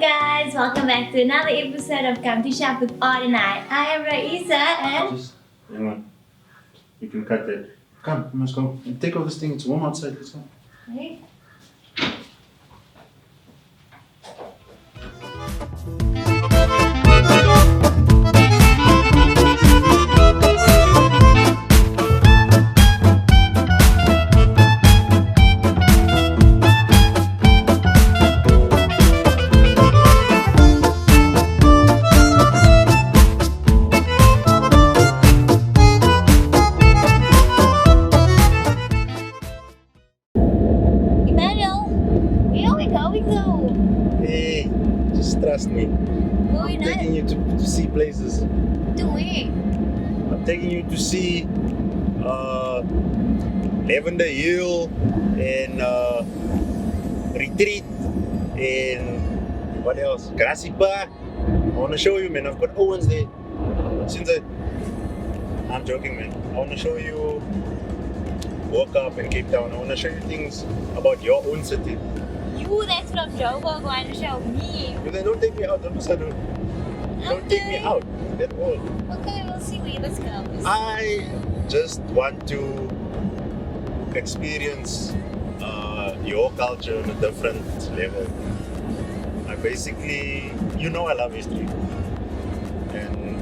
guys, welcome back to another episode of Come to Shop with Odd and I am Raisa and Just hang on. You can cut that. Come, let's go. Take off this thing. It's warm outside. Let's go. Hey. Emmanuel, where are we going though? Hey, just trust me. Going I'm taking you to see places. to where? I'm taking you to see Lavender Hill and Retreat and what else? Grassy Park. I want to show you, man. I've got Owens there. I'm joking, man. I want to show you Bo Kaap in Cape Town. I want to show you things about your own city. You that's from Joburg want to show me. But then don't take me out, don't take me out at all. Okay, we'll see where this goes. I just want to experience your culture on a different level. I basically, I love history. And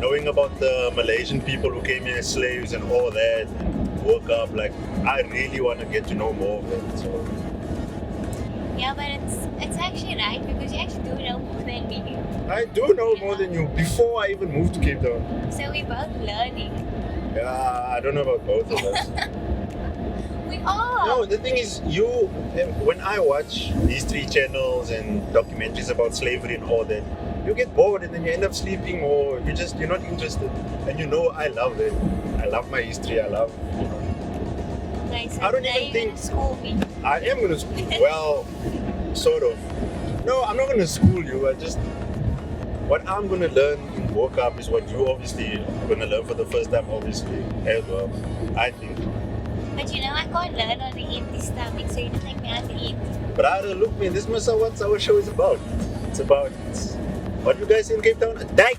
knowing about the Malaysian people who came here as slaves and all that, and woke up, like, I really want to get to know more of it. So, Yeah, but it's actually right because you actually do know more than me. I do know more than you before I even moved to Cape Town. So we're both learning. Yeah, I don't know about both of us. We are. No, the thing is, when I watch history channels and documentaries about slavery and all that, you get bored and then you end up sleeping or you're not interested. And I love it. I love my history. I love, Okay, so I don't today even think- you're gonna school me. I am going to school. Well, sort of. No, I'm not going to school you. What I'm going to learn in Bo Kaap is what you obviously are going to learn for the first time, obviously, as well. I think. But I can't learn on an empty stomach, so you don't take me out to eat. Brother, look, man, this is what our show is about. It's about what you guys say in Cape Town? Dijk.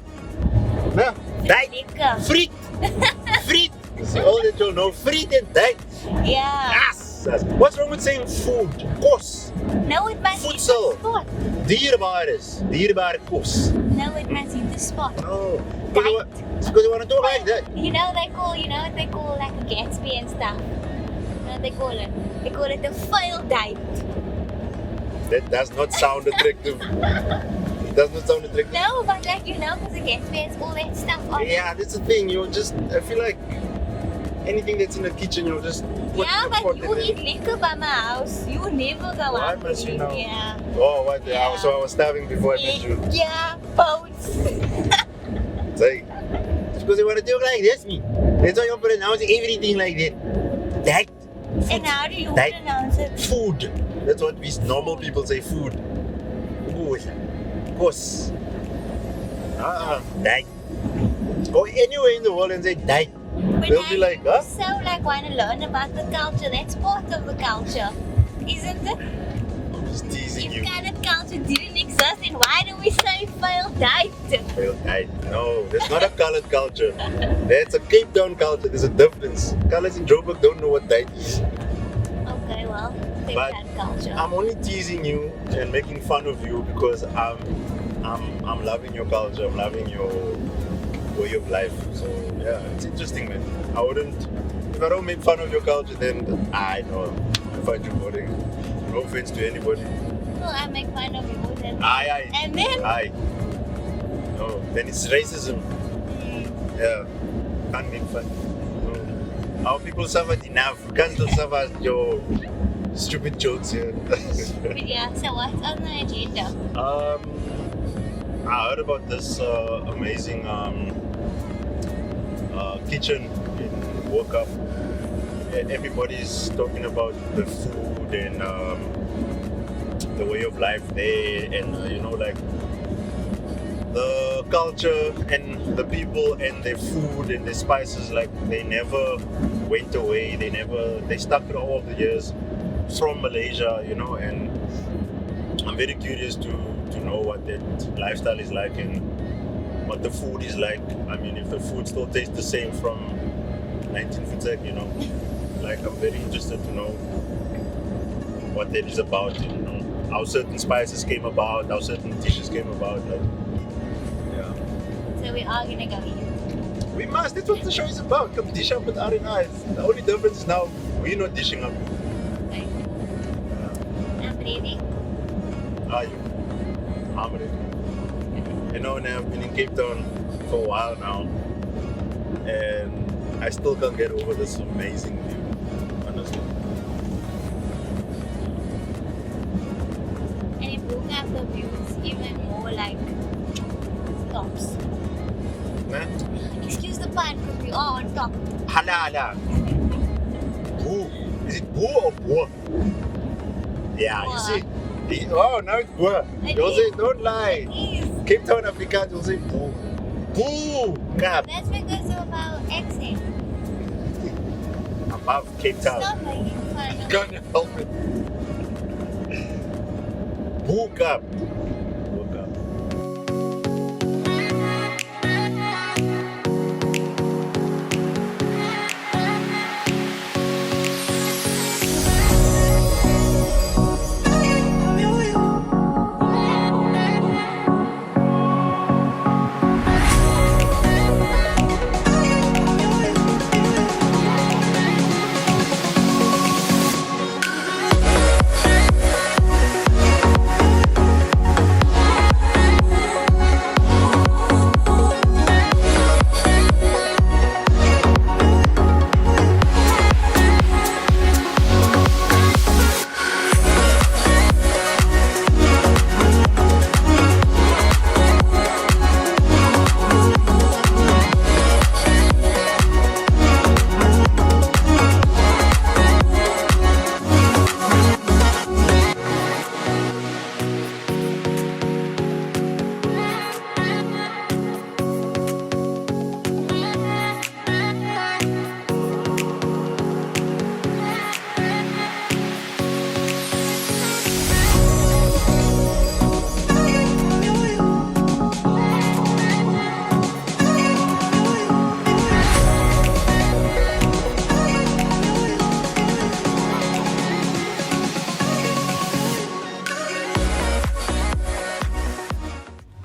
No, dijk. Lekker. Friet. Friet. That's all that you'll know. Friet and dijk. Yeah. Yes. What's wrong with saying food? Kos. No, it must hit the Voedsel. spot. Dierbares. Dierbare kos. No, it must hit the spot. No. Dijk. It's because you want to talk like that. You know what they call like a Gatsby and stuff. You know what they call it? They call it the failed date. That does not sound attractive. It does not sound attractive. No, but like because the Gatsby has all that stuff on it. Yeah, that's the thing. I feel like anything that's in the kitchen, you'll just put Yeah, in the but pot you and then- eat liquor by my house. You never go Why out. must you know? Yeah. Oh, what? Yeah. So I was starving before I met you. Yeah, boats. It's like, it's because you want to talk like this, me. That's why you pronounce everything like that. That. And how do you Dijk. pronounce it? Food. That's what we normal people say, food. Food. Kos. Dijk. Go anywhere in the world and say dijk. But They'll be like, huh? So want to learn about the culture. That's part of the culture, isn't it? I'm just teasing you. If kind of culture didn't exist, then why do we say failed date? Well, no, that's not a colored culture. That's a Cape Town culture. There's a difference. Colors in Joburg don't know what date is. Okay, well, then But that culture. I'm only teasing you and making fun of you because I'm loving your culture. I'm loving your way of life. So yeah, it's interesting, man. If I don't make fun of your culture, then I know I find you boring. No offense to anybody. Well, I make fun of yours and Aye. and then Aye. No, then it's racism. Yeah, can't make fun. No. Our people suffered enough. We can't still suffer your stupid jokes here. but yeah, so what's on the agenda? I heard about this amazing kitchen in Bo Kaap. Everybody's talking about the food and the way of life there, and like the culture and the people and their food and their spices, like they never went away. They stuck through all the years from Malaysia, and I'm very curious to know what that lifestyle is like and what the food is like. I mean, if the food still tastes the same from 1950, you know, like I'm very interested to know what that is about, you know, how certain spices came about, how certain dishes came about. Like, yeah. So we are gonna go eat. We must. That's what the show is about. Come dish up with R&I. The only difference is now we're not dishing up. Right. I'm ready. Are you? I'm ready. You know, now I've been in Cape Town for a while now, and I still can't get over this amazing view, honestly. And in Bo Kaap the view is even more like tops. Nah? Excuse the pun, because we are on top. Hala hala. Boo. Is it boo or boa? Yeah, Boa. you see? Oh, now it's boa. It You'll is. say, don't lie. It is. Cape Town Afrikaans will say boo. Boo! Kaap. That's because of our accent. Above Cape Town. Stop making fun of Can't help it. Bo Kaap. Bo Kaap.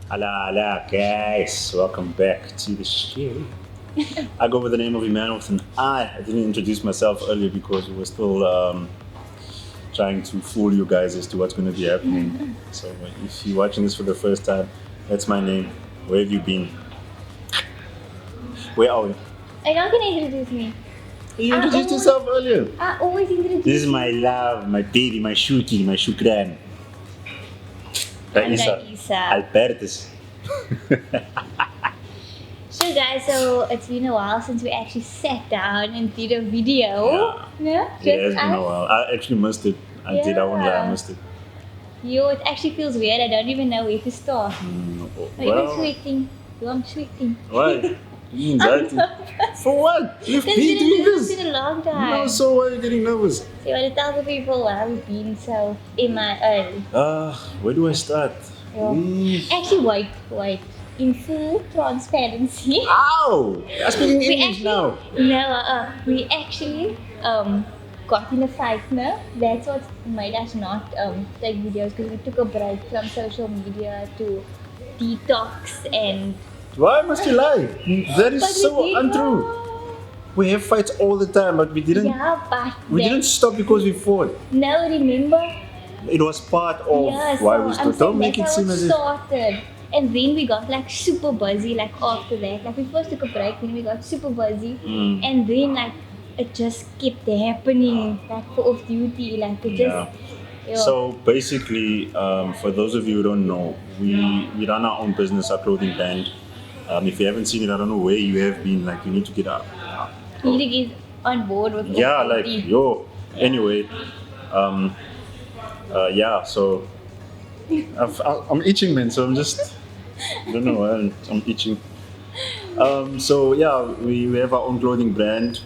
Hello guys, welcome back to the show. I go by the name of Emmanuel with an I. I didn't introduce myself earlier because we were still trying to fool you guys as to what's going to be happening. So if you're watching this for the first time, that's my name. Where have you been? Where are we? Are you not going to introduce me? You introduced yourself earlier. I always introduce This is my love, my baby, my shuki, my shukran. Raisa. Albertus. So guys, so it's been a while since we actually sat down and did a video. Yeah. It has been a while. I actually missed it. I won't lie, I missed it. Yo, it actually feels weird. I don't even know where to start. I'm sweating. Yo, I'm sweating. Why? Anxiety. For what? You've been doing this. It's been a long time. No, so why are you getting nervous? So you want to tell the people where have we been so MIA? Where do I start? Actually, wait. In full transparency. Ow! I'm speaking English now. No, we actually got in a fight, no? That's what made us not take videos, because we took a break from social media to detox and... Why must you lie? That is But so we did untrue. not. We have fights all the time, but we didn't. Yeah, but We didn't stop because we fought. No, remember? It was part of why we stood. Don't make it seem as if. Started. And then we got like super busy like after that. Like we first took a break, then we got super busy. And then like it just kept happening like for off duty. Like it just... So basically, for those of you who don't know, we run our own business, our clothing brand. If you haven't seen it, I don't know where you have been. Like you need to get up. You need to get on board with Anyway, so I'm itching, man. So I'm just, I don't know why I'm itching. We have our own clothing brand,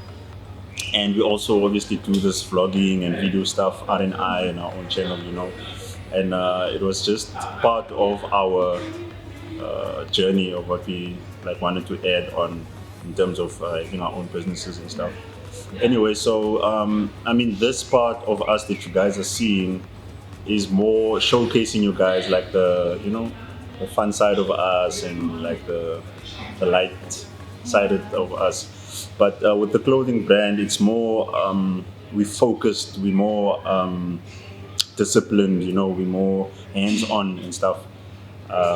and we also obviously do this vlogging and video stuff, R&I, and our own channel, you know. and it was just part of our journey of what we like wanted to add on in terms of having our own businesses and stuff. Anyway, so I mean, this part of us that you guys are seeing is more showcasing you guys like the fun side of us and like the light side of us. But with the clothing brand, it's more we focused, we more disciplined, we're more hands-on and stuff.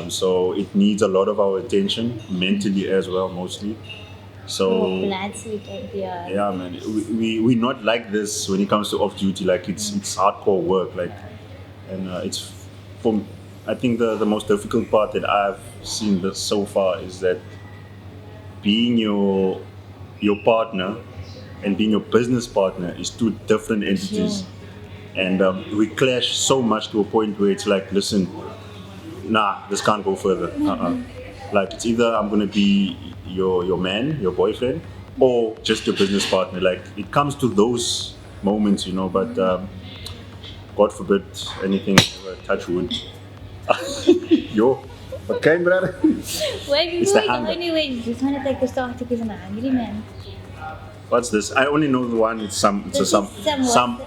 So it needs a lot of our attention, mentally as well, mostly. So More blood, sweat, and tears. yeah, man, we not like this when it comes to off duty. Like it's hardcore work. Like, and it's from I think the most difficult part that I've seen this so far is that being your partner and being your business partner is two different entities, and we clash so much to a point where it's like, listen, nah, this can't go further. Like it's either I'm gonna be your man, your boyfriend, or just your business partner. Like it comes to those moments, But God forbid anything ever touch wood. Yo, okay, brother. Wait, It's before the we go hunger. anyway, just want to take a start because I'm hungry, man. What's this? I only know the one. It's some. It's a This some. is samosa. Some.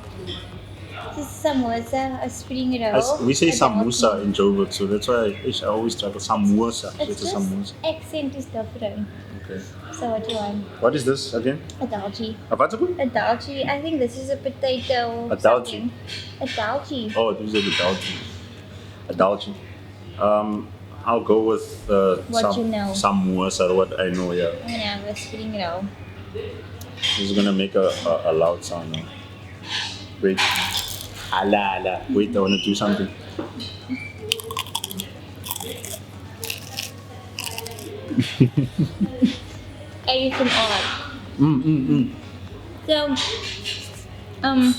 This is samosa, a spring roll. We say a samosa dalchi. in Joburg, so that's why I always struggle. Samosa. So It's it's a just samosa. accent is different. Okay. So what do you want? What is this again? A dalchi. A what's it? A dalchi. I think this is a potato. A dalchi. something. A dalchi. Oh, these are the dalchi. A dalchi. I'll go with What you know. samosa. What I know. Yeah. I'm gonna have a spring roll. This is gonna make a loud sound now. Wait. Ala ala. Wait, I wanna do something. ASMR. Mm. So, um,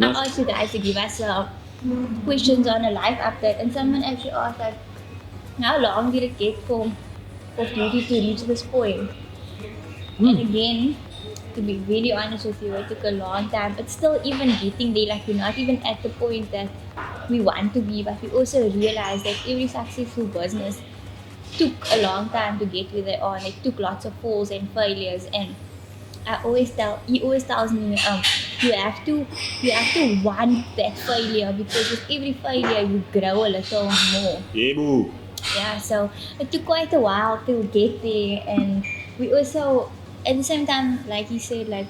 I asked you guys to give us questions on a live update, and someone actually asked like, how long did it get for off duty to reach this point? And again, to be really honest with you, it took a long time. It's still even getting there. Like we're not even at the point that we want to be, but we also realize that every successful business took a long time to get where they are, and it took lots of falls and failures. And he always tells me, you have to want that failure, because with every failure you grow a little more. Yeah, boo. Yeah, so it took quite a while to get there, and we also at the same time, like he said, like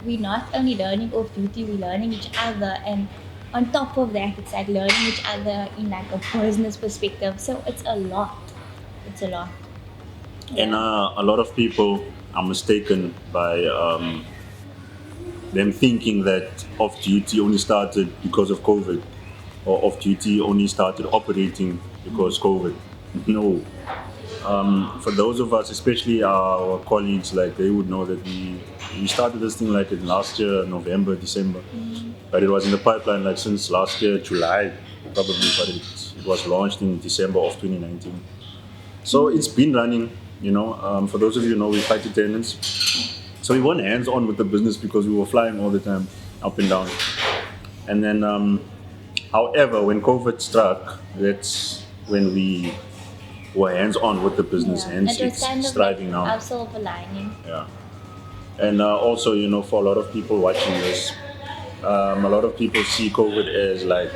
we're not only learning off duty, we're learning each other, and on top of that, it's like learning each other in like a business perspective. So it's a lot. It's a lot. And a lot of people are mistaken by them thinking that off duty only started because of COVID, or off duty only started operating because COVID. No. For those of us, especially our colleagues, like they would know that we started this thing like in last year, November, December, but it was in the pipeline like since last year, July, probably, but it was launched in December of 2019. So it's been running, for those of you who know, we're flight attendants. So we weren't hands-on with the business because we were flying all the time, up and down. And then, however, when COVID struck, that's when we were hands-on with the business, hence it was it's kind of thriving like now. our silver lining. Yeah. And also, for a lot of people watching this, a lot of people see COVID as like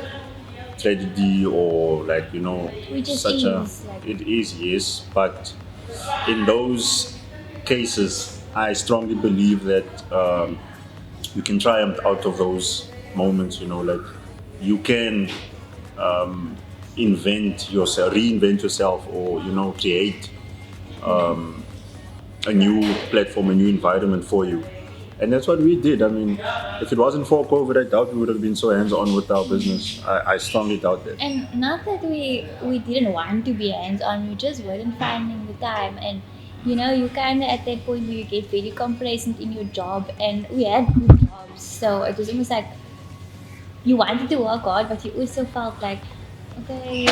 tragedy or like, Which it such is, it is, yes. But in those cases, I strongly believe that you can triumph out of those moments, like you can reinvent yourself, or, create a new platform, a new environment for you. And that's what we did. I mean, if it wasn't for COVID, I doubt we would have been so hands-on with our business. I strongly doubt that. And not that we didn't want to be hands-on, we just weren't finding the time. And you kind of at that point where you get very complacent in your job, and we had good jobs, so it was almost like you wanted to work hard, but you also felt like, okay,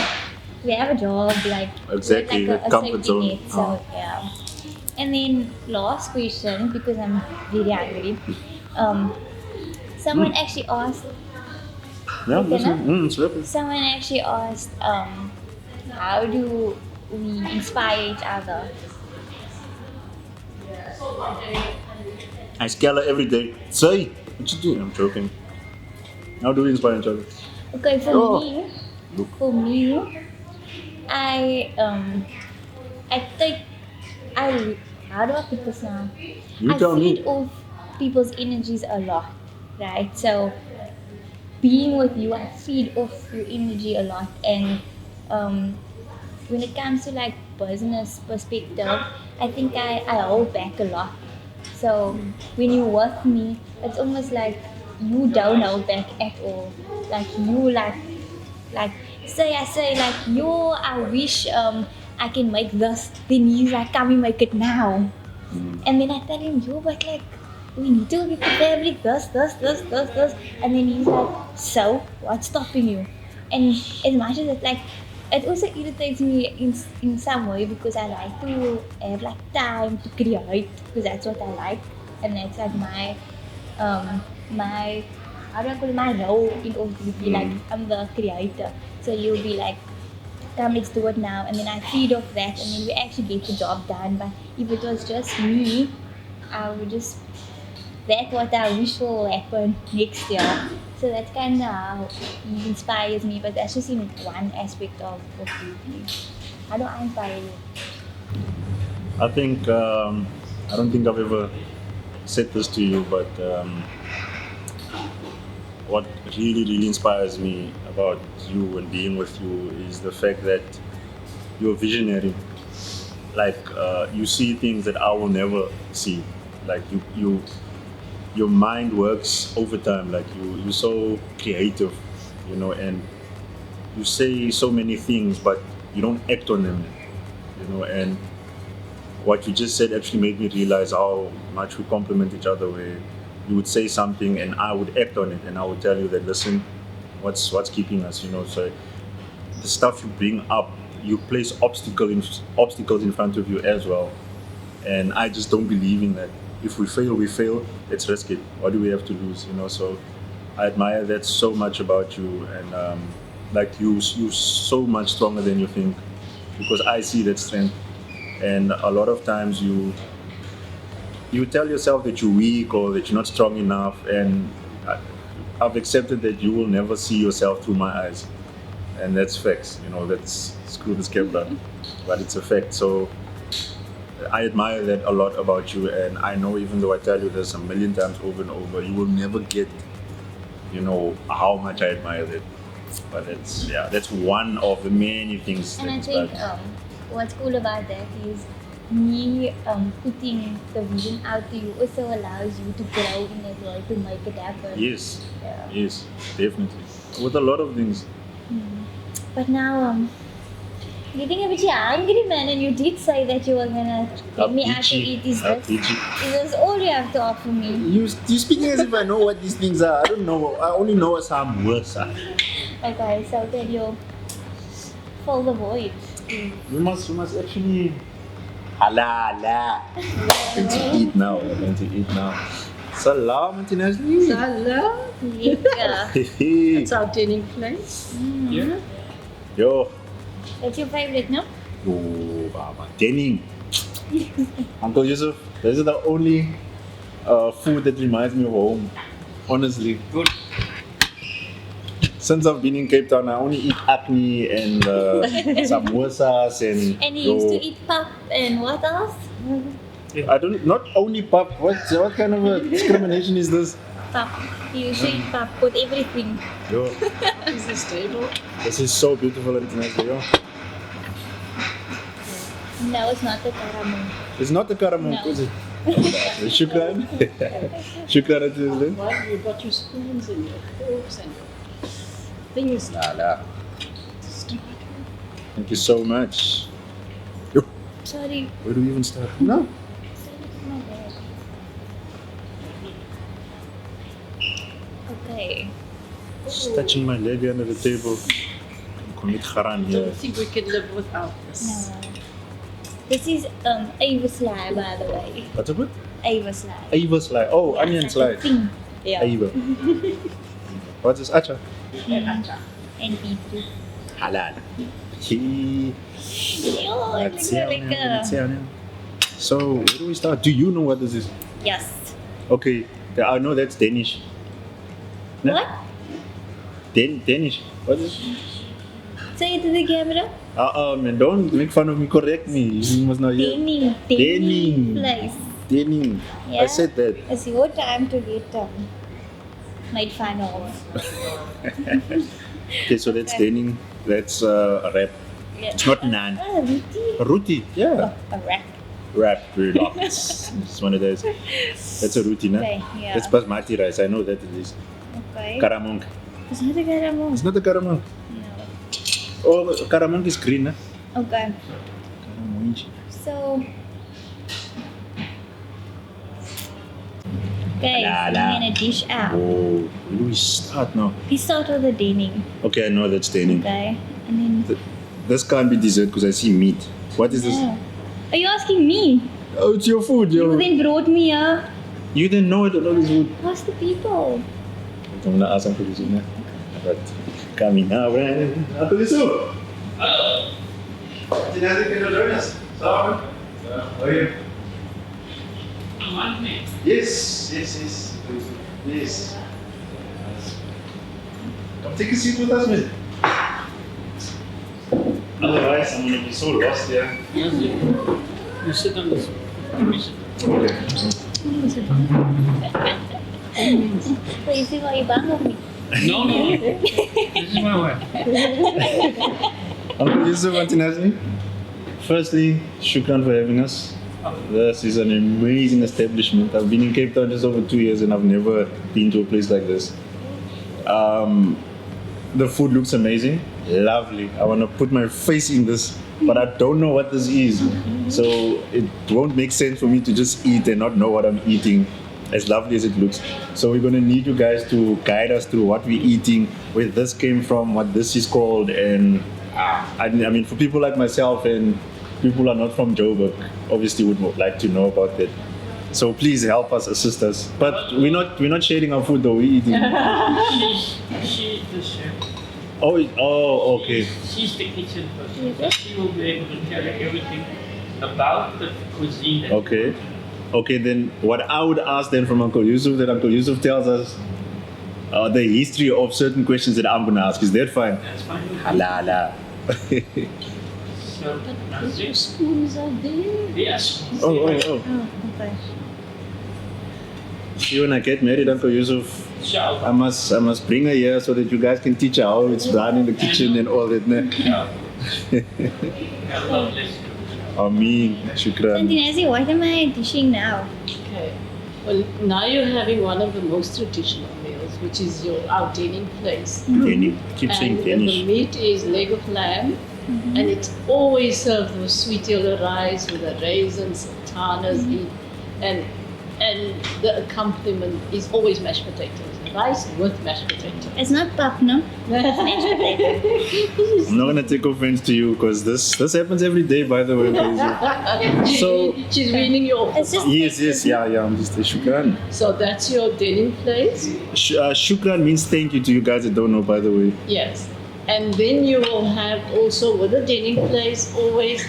we have a job, like Exactly, we're like the comfort safety zone. net, so yeah. And then last question, because I'm very hungry. Someone actually asked, Yeah, Okay, listen. no? It's lovely. Someone actually asked, how do we inspire each other? I scale her every day. Say, what you doing? I'm joking. How do we inspire each other? Okay, Oh. Look. for me, I take, how do I put this now? You I tell me. feed off people's energies a lot, right? So being with you, I feed off your energy a lot, and when it comes to like business perspective, I think I hold back a lot. So when you with me, it's almost like you don't hold back at all. Like you like I say like yo, I wish I can make this. Then he's like, can we make it now? And then I tell him, yo, but like we need to get the fabric, this. And then he's like, so what's stopping you? And as much as it's like, it also irritates me in some way because I like to have like time to create because that's what I like, and that's like my how do I call it, my role in order to be like I'm the creator. So you'll be like, come let's do it now, and then I feed off that, and then we actually get the job done. But if it was just me, I would just that's what I wish will happen next year. So that's kind of how he inspires me, but that's just in one aspect of beauty. How do I inspire you? I think I don't think I've ever said this to you, but what really inspires me about you and being with you is the fact that you're visionary. Like you see things that I will never see. Like you your mind works overtime. Like you're so creative, you know, and you say so many things, but you don't act on them, you know. And what you just said actually made me realize how much we complement each other. Where you would say something and I would act on it, and I would tell you that listen, what's keeping us, you know. So the stuff you bring up, you place obstacles in front of you as well, and I just don't believe in that. If we fail, we fail. Let's risk it. What do we have to lose, you know? So I admire that so much about you, and like you're so much stronger than you think, because I see that strength. And a lot of times you tell yourself that you're weak or that you're not strong enough, and I've accepted that you will never see yourself through my eyes, and that's facts. You know, that's screw this camera, but it's a fact. So I admire that a lot about you, and I know even though I tell you this a million times over and over, you will never get, you know, how much I admire that. But that's one of the many things. And that I think inspire me. what's cool about that is me putting the vision out to you also allows you to grow in it, right, to make it happen. Yes, Yeah. yes, definitely. With a lot of things. But now getting a bit hungry, man, and you did say that you were gonna take me out to eat these I'll this. teach you. Is this all you have to offer me? You speaking as if I know what these things are. I don't know. I only know a samosa. Okay, so then you fill the void. We must actually. Halala. We're going to eat now. We're going to eat now. Salam, Auntie Nazli. Hello. Yeah. It's our dining place. Yeah. Yo. That's your favorite, no? Oh, Baba. Denning. Uncle Yusuf, this is the only food that reminds me of home. Honestly. Good. Since I've been in Cape Town, I only eat acne and samosas and. And he used to eat pap and what else? I don't. Not only pap. What kind of a discrimination is this? Pap. He used to eat pap with everything. Yo, Is this table? this is so beautiful and nice. Yo, No, it's not the caramel. it's not the caramel, No. is it? Shukran. Shukran, Auntie Nazli. Well, you've got your spoons and your forks and things. Lala. Thank you so much. Yo, Sorry. where do we even start? No. Sorry, it's my bad. Okay. Just touching my leg under the table. Commit haram I here. don't think we can live without this. No. This is Ava slide, by the way. What's it? Ava slide. Ava slide. Oh, onion That's like a slide. thing. Yeah. Ava. What's this? Acha. and acha. And beetroot. Halal. Oh, it looks like a... So, where do we start? Do you know what this is? Yes. Okay, I know that's Danish. No? What? Danish. What is it? Say it to the camera. Man, don't make fun of me. Correct me. You must not hear. Denim. Denim. Place. Denim. Yeah. I said that. It's your time to get made fun of. Okay, so that's Denim. That's a wrap. Yeah. It's not naan. Roti. Roti. Yeah. A wrap. Wrap. Very long. It's one of those. That's a roti, no? Okay, yeah. That's basmati rice. I know that it is. Okay. Karamong. It's not a caramel. It's not a karamong. No. Oh, karamong is green, huh? Okay. Karamong. So, guys, La, we're la. gonna dish out. Oh, where do we start now? We start with the denim, Okay, I know that's Denim. okay? And then. This can't be dessert because I see meat. What is this? Yeah. Are you asking me? Oh, it's your food, You yo. then brought me here. You didn't know it, all this food. Ask the people. I'm gonna ask Uncle Yusuf now. But coming now, man. Uncle Yusuf! Hello! Tinazi, can you join us? How are you? Yes. Yes. Come take a seat with us, man. Otherwise, I'm gonna be so lost here. You sit on this. Okay. So you see why you bang on me? No. This is my wife. Uncle Yusuf and Tinazi, firstly, shukran for having us. This is an amazing establishment. I've been in Cape Town just over 2 years and I've never been to a place like this. The food looks amazing, lovely. I want to put my face in this, but I don't know what this is. So it won't make sense for me to just eat and not know what I'm eating, as lovely as it looks. So we're going to need you guys to guide us through what we're eating, where this came from, what this is called, and I mean, for people like myself and people who are not from Joburg, obviously would like to know about that. So please help us, assist us. But we're not sharing our food though. We're eating. She's the chef. Oh, okay. She's the kitchen person. So she will be able to tell you everything about the cuisine. that- Okay. Then what I would ask then from Uncle Yusuf, that Uncle Yusuf tells us the history of certain questions that I'm gonna ask. Is that fine? That's fine. Halala. So, that's Your it. spoons are there. Yes. Oh. Oh, okay. See, when I get married, Uncle Yusuf, Ciao. I must bring her here so that you guys can teach her how it's done in the kitchen and all that. Ne? Yeah. God bless you. Ameen. Shukran. Santinazzi, what am I dishing now? Okay. Well, now you're having one of the most traditional meals, which is our dining place. Danish. Keep saying And the Danish. meat is leg of lamb, and it's always served with sweet yellow rice with the raisins, sultanas, and the accompaniment is always mashed potatoes. Rice with mashed potatoes. It's not pap, no? It's mashed potato. I'm not gonna take offense to you because this happens every day, by the way. Uncle Yusuf. So- she's weaning you off. It's just Yes, yeah. I'm just shukran. So that's your dining place. Shukran means thank you to you guys that don't know, by the way. Yes. And then you will have also with the dining place always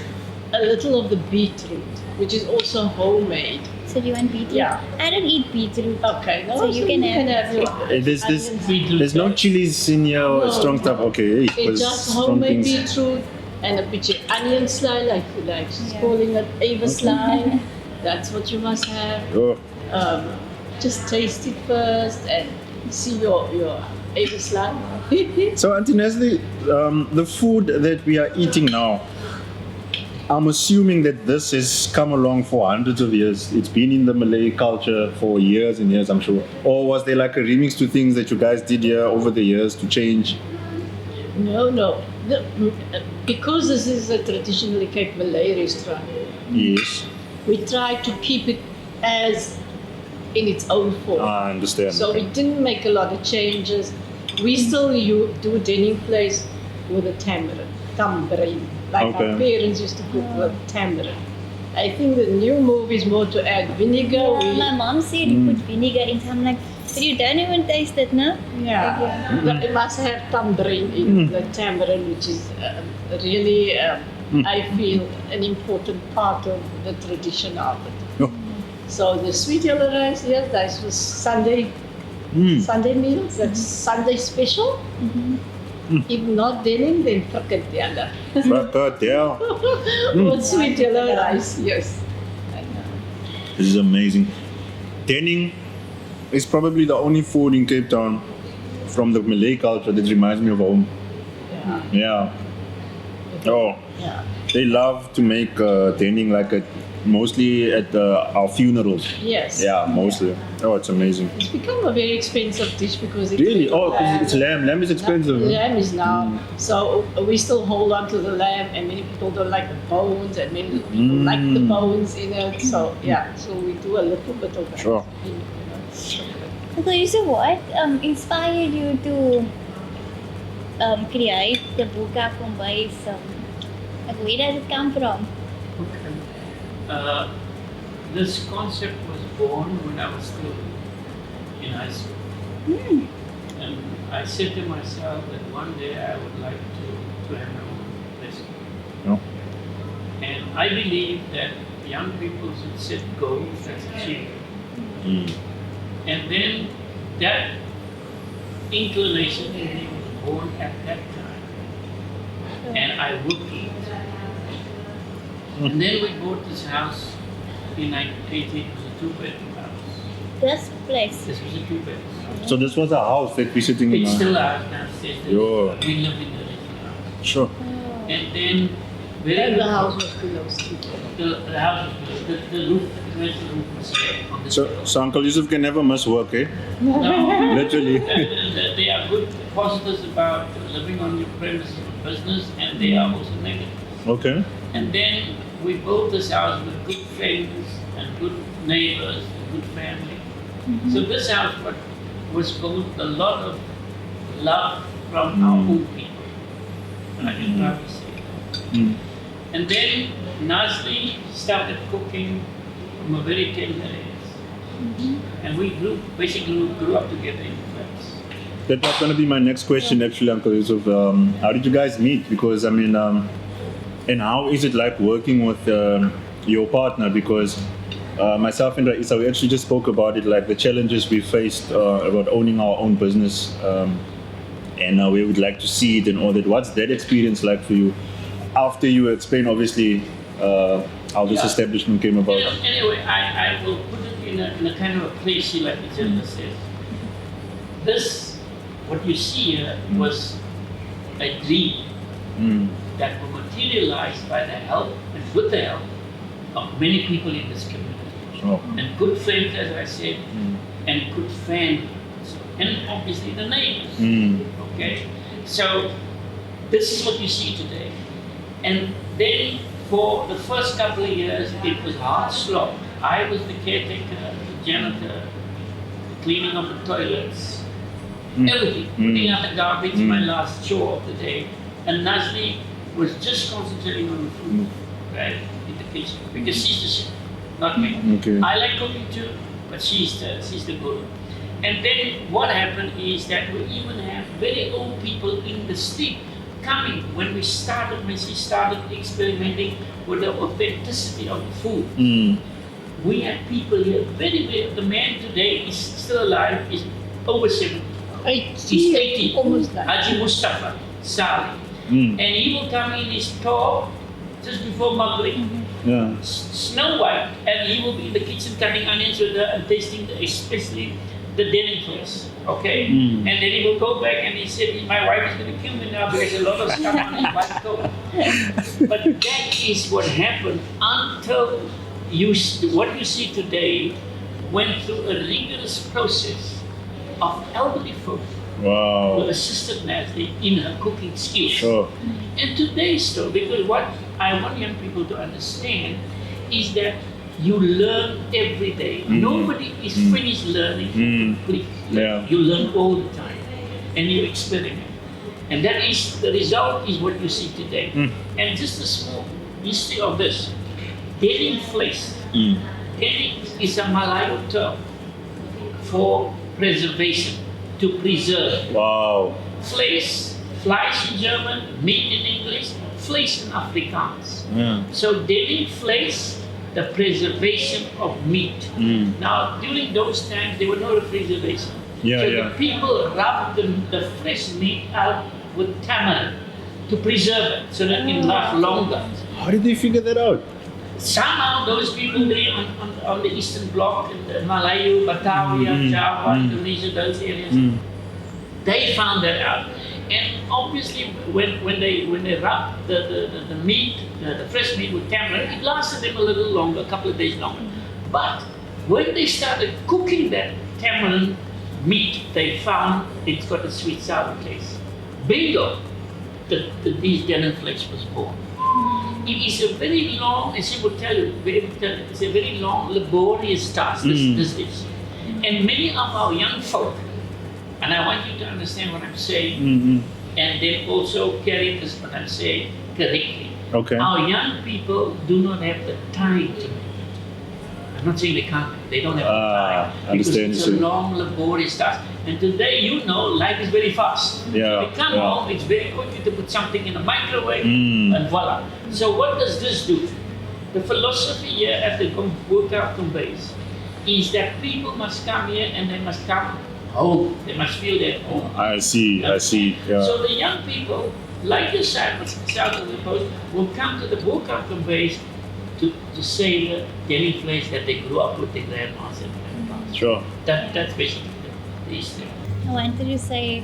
a little of the beetroot, which is also homemade. So do you want beetroot? Yeah. I don't eat beetroot. Okay, no, So you can have your There's no chilies in your No. strong stuff. Okay, It's because just strong homemade things. beetroot and a bit of onion slide, like she's Yeah. calling it Ava slide. That's what you must have. Oh, Just taste it first and see your Ava slide. so Auntie Nestle, the food that we are eating now, I'm assuming that this has come along for hundreds of years. It's been in the Malay culture for years and years, I'm sure. Or was there like a remix to things that you guys did here over the years to change? No. Because this is a traditionally Cape Malay restaurant, Yes, we try to keep it as in its own form. I understand. So we didn't make a lot of changes. We still do dining place with a tamarind, like Okay. our parents used to cook with tamarind. I think the new move is more to add vinegar. Yeah, my mom said you put vinegar in. So I'm like, But you don't even taste it, no? Yeah, but it must have tamarind in the tamarind, which is really, I feel, an important part of the tradition of it. Oh. So the sweet yellow rice, yes, that was Sunday meals. That's Sunday special. If not denning, then frikadelle. Frikadelle. With sweet yellow rice, yes. This is amazing. Denning is probably the only food in Cape Town from the Malay culture that reminds me of home. Yeah. Yeah. Oh, Yeah. they love to make denning mostly at our funerals. Yes. Yeah, mostly. Oh, it's amazing. It's become a very expensive dish because it's Really? Oh, lamb. it's lamb. Lamb is expensive. Lamb is now. So we still hold on to the lamb, and many people don't like the bones, and many people like the bones in it. So yeah, so we do a little bit of that. Sure. Okay, so what inspired you to create the Bo Kaap Kombuis? Where does it come from? Okay. This concept was born when I was still in high school. And I said to myself that one day I would like to have my own restaurant. No. And I believe that young people should set goals that's achievable. And then that inclination in me was born at that time. And I worked it. And then we bought this house in 1980. It was a 2-bedroom house. This place. This was a 2-bedroom. So this was a house that we're sitting in It's now. still out downstairs. Yeah. We live in the original house. Sure. And then And the house was below street level. the house was the roof, the roof was on the So Uncle Yusuf can never miss work, eh? No. Literally. They are good positives about living on your premises of business, and they are also negative. Okay. And then we built this house with good friends and good neighbors, and good family. So this house was built with a lot of love from our own people. And I can proudly say that. And then Nasli started cooking from a very tender age. And we basically grew up together in France. That was going to be my next question, actually, Uncle Yusuf. How did you guys meet? Because, I mean, and how is it like working with your partner? Because myself and Raisa, we actually just spoke about it, like the challenges we faced about owning our own business. And we would like to see it and all that. What's that experience like for you? After you explain, obviously, how this establishment came about. Anyway, I will put it in a kind of a place here, like the gentleman says. This, what you see here, was a dream that will materialize by the help and with the help of many people in this community. Sure. And good friends, as I said, and good family. And obviously the neighbors. Okay? So this is what you see today. And then for the first couple of years, it was hard slog. I was the caretaker, the janitor, cleaning of the toilets, everything. Putting out the garbage, my last chore of the day. And Nasli was just concentrating on the food, right, in the kitchen. Because she's the chef, not me. Okay. I like cooking too, but she's the good. And then what happened is that we even have very old people in the street coming when she started experimenting with the authenticity of the food. We have people here, the man today is still alive, is over 70. He's 80, Almost like. Haji Mustafa Sali. And he will come in his talk just before Maghrib, Yeah. snow white, and he will be in the kitchen cutting onions with her and tasting especially the denim place, okay? And then he will go back and he said, my wife is going to kill me now because a lot of stuff on his white coat. But that is what happened until what you see today went through a rigorous process of elderly folk who Wow. assisted Natalie in her cooking skills. Sure. And today still, because what I want young people to understand is that you learn every day. Nobody is finished learning completely. Yeah. You learn all the time and you experiment. And that is, the result is what you see today. And just a small history of this. Denim fleece. Denim is a Malay term for preservation, to preserve. Wow. Vlees, in German, meat in English, vlees in Afrikaans. Yeah. So Delhi vlees, the preservation of meat. Now, during those times, there were no refrigeration. Yeah, so yeah. the people rubbed the fresh meat out with tamarind to preserve it so that it can last longer. How did they figure that out? Somehow those people there on the Eastern Bloc, in the Malay, Batavia, Java, Indonesia, those areas, they found that out. And obviously, when they rubbed the meat, the fresh meat with tamarind, it lasted them a little longer, a couple of days longer. But when they started cooking that tamarind meat, they found it's got a sweet sour taste. Bingo! These Denham flakes was born. It is a very long, as she would tell you, it's a very long, laborious task, this dish. And many of our young folk, and I want you to understand what I'm saying, and then also carry this what I'm saying correctly. Okay. Our young people do not have the time to make it. I'm not saying they can't, they don't have the time. Because understand. it's a long, laborious task. And today, life is very fast. Yeah, So we come home, it's very quick to put something in a microwave, Mm. and voila. So what does this do? The philosophy here at the Bo Kaap Kombuis is that people must come here and they must come home. They must feel their home. I see. Yeah. So the young people, like yourself, south of the coast, will come to the Bo Kaap Kombuis to savor deli flesh that they grew up with their grandmas and grandpas. Sure. That's basically the Easter. I wanted to say,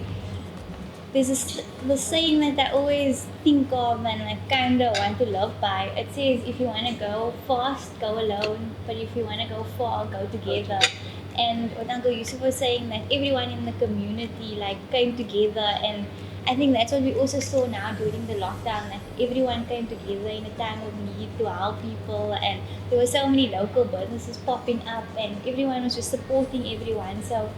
there's the saying that I always think of and I kind of want to live by. It says, if you want to go fast, go alone. But if you want to go far, go together. And what Uncle Yusuf was saying, that everyone in the community came together, and I think that's what we also saw now during the lockdown, that everyone came together in a time of need to help people, and there were so many local businesses popping up and everyone was just supporting everyone. So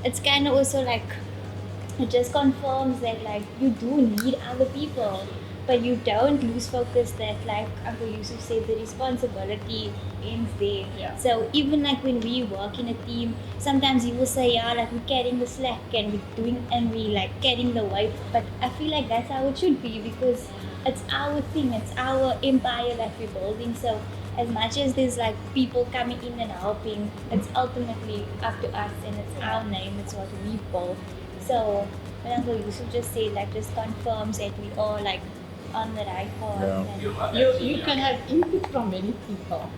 it's kind of also it just confirms that you do need other people, but you don't lose focus that Uncle Yusuf said, the responsibility ends there. Yeah. So even when we work in a team, sometimes you will say, we're carrying the slack and we carrying the weight, but I feel like that's how it should be, because it's our thing, it's our empire that we're building. So as much as there's people coming in and helping, it's ultimately up to us, and it's our name, it's what we build. So when Uncle Yusuf just said, just confirms that we all on the right path. Yeah. And You can have input from many people,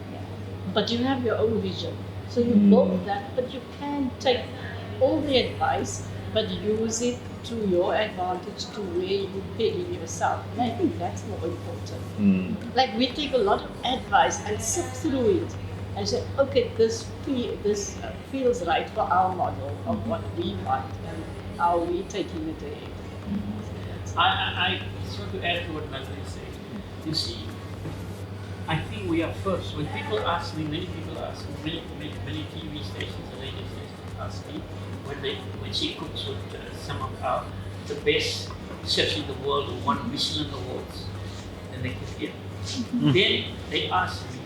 but you have your own vision. So you build that, but you can take all the advice, but use it to your advantage, to where you heading yourself. And I think that's more important. We take a lot of advice and sift through it and say, okay, this feels right for our model of what we want and how we taking it ahead. I just want to add to what Malay said. You see, I think we are first. When people ask me, many people ask me, many TV stations and radio stations ask me when she cooks with some of the best chefs in the world who won Michelin awards, and they cook here. Then they ask me,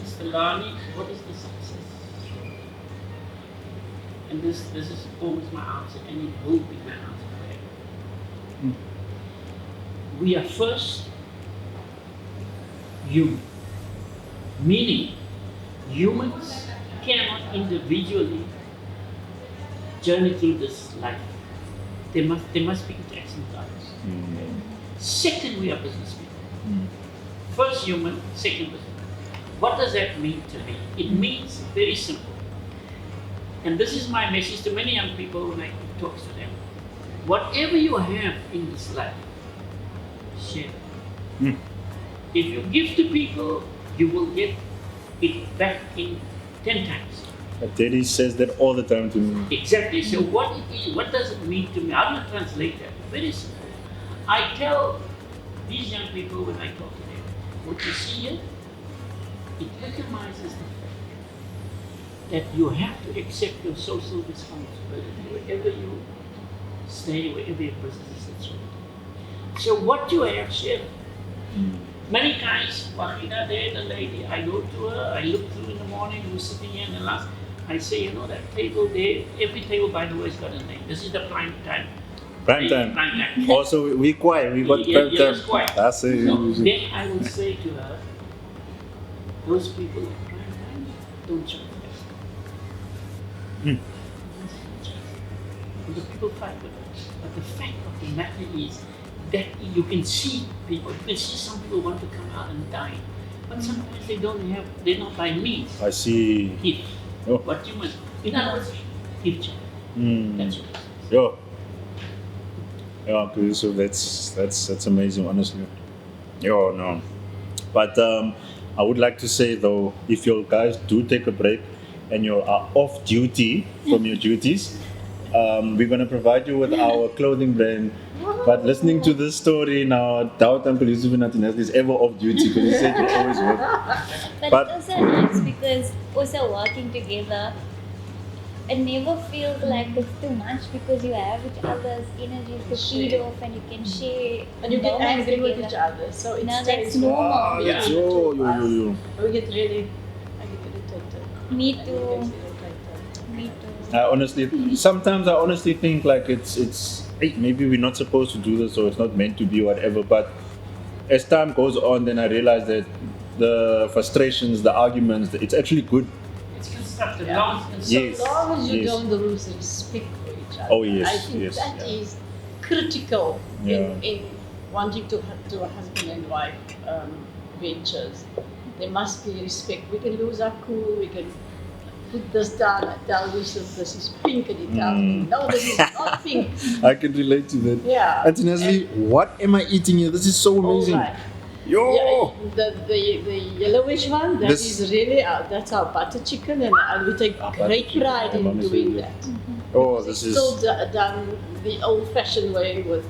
Mr. Lani, what is the success? And this is always my answer, and it will be my answer forever. We are first human, meaning humans cannot individually journey through this life. They must be interaction with others. Second, we are business people. First human, second business. What does that mean to me? It means very simple. And this is my message to many young people when I talk to them. Whatever you have in this life, share. If you give to people, you will get it back in 10 times. Daddy says that all the time to me. Exactly. So what does it mean to me? How do you translate that? Very simple. I tell these young people when I talk to them, what you see here, it recognizes the fact that you have to accept your social responsibility wherever you stay, wherever your business is, and so on. So what you have, share. Many times, Wahida there, the lady, I go to her, I look through in the morning, who's sitting here in the last, I say, you know, that table there, every table, by the way, has got a name. This is the prime time. Prime time. Prime time. Also, we quiet. We got Yeah, prime yeah, time. it's quiet. That's it. So then I will say to her, those people at prime time don't charge us. The people fight with us. But the fact of the matter is that you can see people, you can see some people want to come out and dine. But sometimes they don't have, they're not by means. I see. Give. Oh. What you must, in other words, give charge. That's what it is. Yo. Yeah, okay, so that's amazing, honestly. Yo, no. But I would like to say though, if you guys do take a break and you are off duty from your duties, we're gonna provide you with our clothing brand. But listening to this story now, I doubt Uncle Yusuf is ever off duty because he said he always work. But it's also nice because also working together, it never feels like it's too much because you have each other's energies to feed Share. off and you can share. And you get moments angry with together. each other. So it's No, stays that's with normal. us. Yeah. Yo. We get really, I get irritated. Me I get too. irritated. Me too. Sometimes I honestly think like it's hey, maybe we're not supposed to do this or it's not meant to be whatever. But as time goes on, then I realize that the frustrations, the arguments, it's actually good. It's good stuff. The Yeah. long So Yes, long as you yes. don't lose respect for each other. Oh, yes, I think yes, that yeah. is critical Yeah. in wanting to do a husband and wife ventures. There must be respect. We can lose our cool, we can put this down, I tell Yusuf this is pink and he tells me, no, this is not pink. I can relate to that. Yeah. Auntie Nestle, what am I eating here? This is so amazing. All right. Yo! Yeah, the yellowish one, that This- is really, that's our butter chicken and we take butter great chicken, pride I'm in honestly doing good. that. Oh, this is. Still done the old-fashioned way with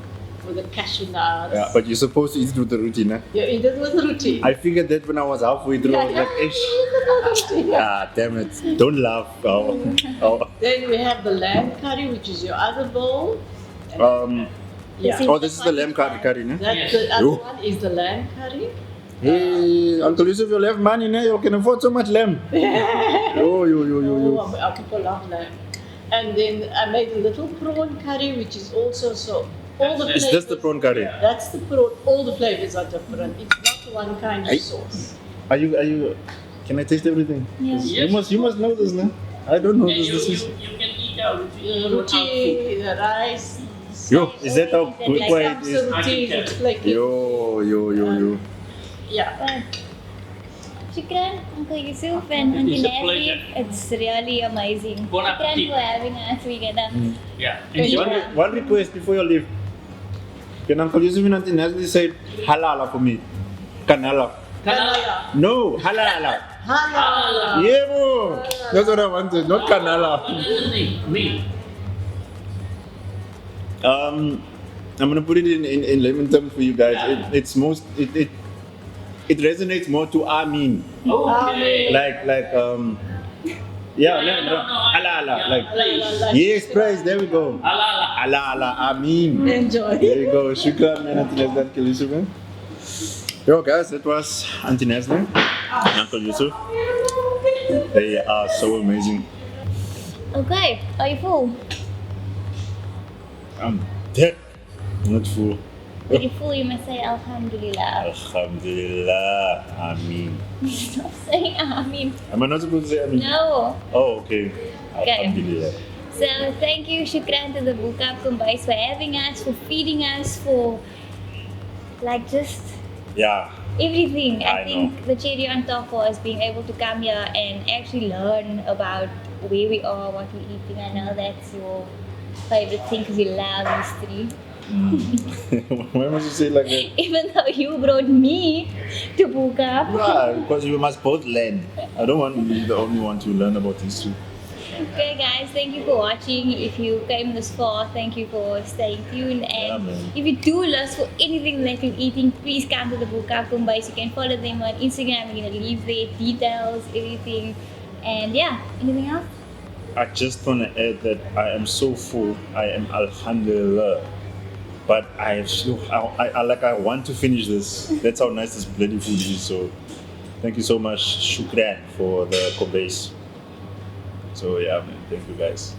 the cashew nuts. Yeah, but you're supposed to eat it with the routine, eh? You eat it with roti. I figured that when I was halfway through, I was like, ish. Ah, damn it. Don't laugh. Oh. Then we have the lamb curry, which is your other bowl. This Yeah. is This is the lamb curry, ne? That, the other Yo. one is the lamb curry. Hey, Uncle Yusuf, you have money, ne? You can afford so much lamb. Yo. Oh, our people love lamb. And then I made a little prawn curry, which is also so. All the Is flavors, this the prawn curry? That's the prawn. All the flavors are different. It's not one kind of Aye. sauce. Are you? Can I taste everything? Yeah. Yes. You must know this, ne? I don't know And this. you, This you, is. you can eat our roti The without food. roti, the rice. Yo, is that how Like quick it Comes is? the roti, it's flaky. Yo. Yeah. But Shukran, Uncle Yusuf and Auntie It's a Nestle. pleasure. It's really amazing. Bon Shukran appetit. for having us together. Yeah. Thank you. Enjoy. One request before you leave. Can Uncle Yusuf and Auntie Nestle say halala for me? Kanala. Kanala. No, halala. Halala. Yeah, bro. That's what I wanted, not kanala. Me. I'm gonna put it in layman terms for you guys. It resonates more to Amin. Okay. Like yeah, halala. Yeah, Like please. yes, praise. There we go. Halala. Halala. Amin. Enjoy. There you go. Shukran, man. Auntie Nestle and Uncle Yusuf, man. Yo, guys, that was Auntie Nestle and Uncle Yusuf. They are so amazing. Okay, are you full? I'm dead. Not full. If you're full, you must say Alhamdulillah. Alhamdulillah. Amin. Stop saying Amin. Am I not supposed to say Amin? No. Oh, okay. Okay. Alhamdulillah. So thank you, Shukran to the Bo Kaap Kombuis for having us, for feeding us, for like just Yeah. everything. I I think the cherry on top was being able to come here and actually learn about where we are, what we're eating. I know that's your favorite thing because you love history. Why must you say it like that? Even though you brought me to Bo Kaap. Yeah, because we must both learn. I don't want to be the only one to learn about history. Okay guys, thank you for watching. If you came this far, thank you for staying tuned. And man. if you do lust for anything that you're eating, please come to the Bo Kaap Kombuis. You can follow them on Instagram. We're gonna leave their details, everything. And yeah, anything else? I just want to add that I am so full. I am alhamdulillah. But I want to finish this. That's how nice this bloody food is. So thank you so much, Shukran, for the Kombuis. So yeah, man, thank you guys.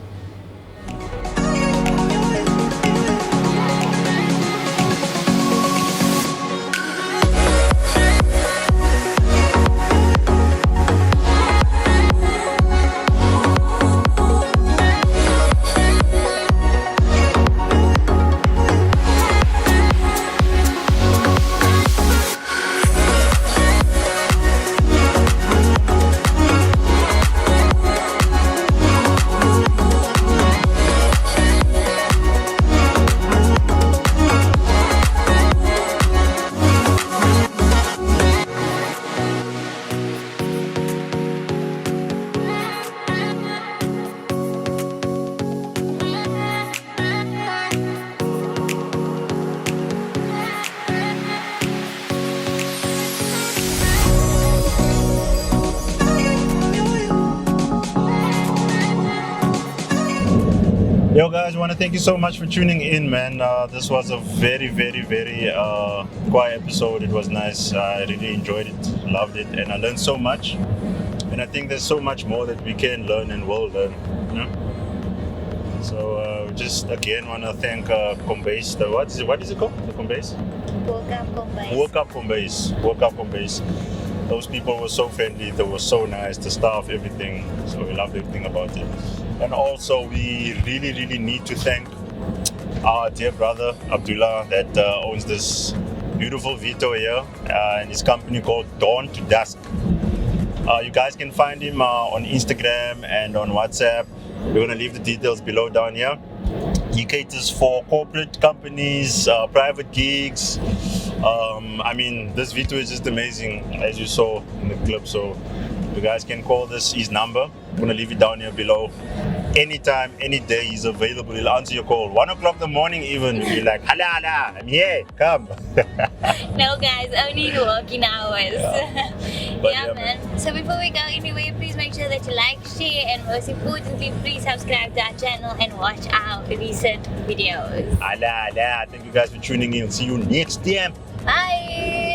Yo guys, I want to thank you so much for tuning in, man. This was a very, very, very quiet episode. It was nice. I really enjoyed it, loved it, and I learned so much. And I think there's so much more that we can learn and will learn. You know? So just again want to thank Kombuis. What is it called? The Kombuis? Bo Kaap Kombuis. Bo Kaap Kombuis. Bo Kaap Kombuis. Those people were so friendly. They were so nice. The staff, everything. So we loved everything about it. And also, we really, really need to thank our dear brother Abdullah that owns this beautiful Vito here and his company called Dawn to Dusk. You guys can find him on Instagram and on WhatsApp. We're going to leave the details below down here. He caters for corporate companies, private gigs. I mean, this Vito is just amazing, as you saw in the clip. So you guys can call this his number. I'm going to leave it down here below. Anytime, any day, he's available. He'll answer your call. 1 o'clock in the morning even. You'll be like, hala, hala, I'm here, come. No guys, only working hours. But Yeah, yeah, man. So before we go anyway, please make sure that you like, share, and most importantly, please subscribe to our channel and watch our recent videos. Hala, hala. Thank you guys for tuning in. See you next time. Bye!